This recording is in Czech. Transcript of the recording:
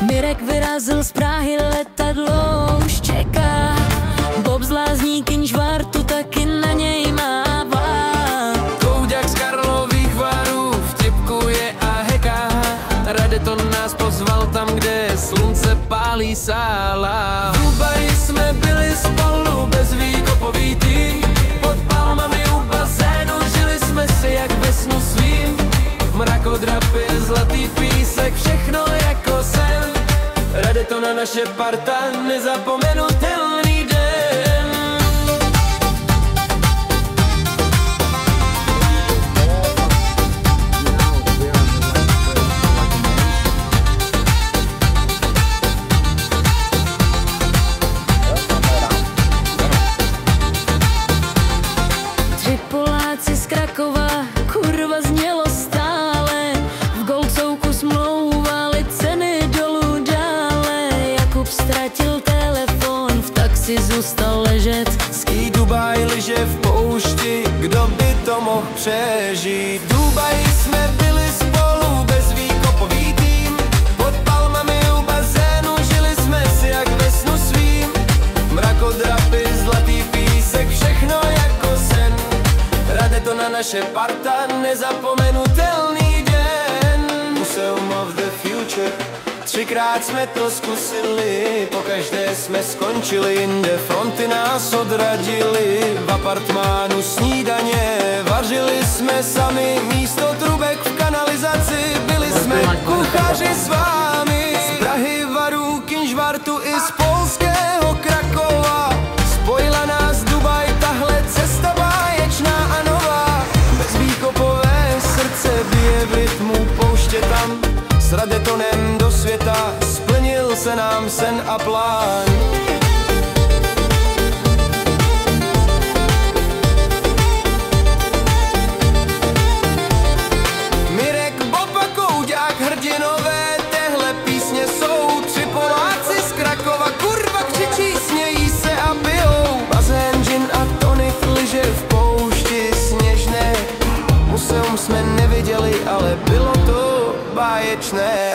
Mirek vyrazil z Prahy, letadlo už čeká. Bob z Lázní Kynžvartu taky na něj mává. Kouďak z Karlových Varů vtipkuje a heká. Radeton nás pozval tam, kde slunce pálí sála. V Dubaji jsme byli spolu bez výkopový tým. Pod palmami u bazénu žili jsme si jak ve snu svým. Mrakodrapy, zlatý písek, všechno jako sen. Radeton a naše parta, nezapomenutelný den. Tři Poláci z Krakova, kurva znělo stále. V Golcouku smlouvali ceny dolů dále. Jakub ztratil telefon, v taxi zůstal ležet. Ský Dubaj, liže v poušti, kdo by to mohl přežít? V Dubaji jsme byli spolu bez výkopový tým. Pod palmami u bazénu žili jsme si jak ve snu svým. Mrakodrapy, zlatý písek, všechno jako sen. Radeton a naše parta, nezapomenutelný den. Museum of the Future, třikrát jsme to zkusili, pokaždé jsme skončili jinde, fronty nás odradili. V apartmánu snídaně vařili jsme sami, místo trubek v kanalizaci byli jsme kuchaři s vámi. Z Prahy, Varů, Kynžvartu i z polského Krakova spojila nás Dubaj, tahle cesta báječná a nová. Bezvýkopové srdce bije v rytmu pouště tam. S Radetonem do světa splnil se nám sen a plán. Mirek, Bob a Kouďák, hrdinové téhle písně jsou. Tři Poláci z Krakova, kurva křičí, smějí se a pijou. Bazén, gin a tonic, liže v poušti sněžné. Museum jsme neviděli, ale bylo to báječné.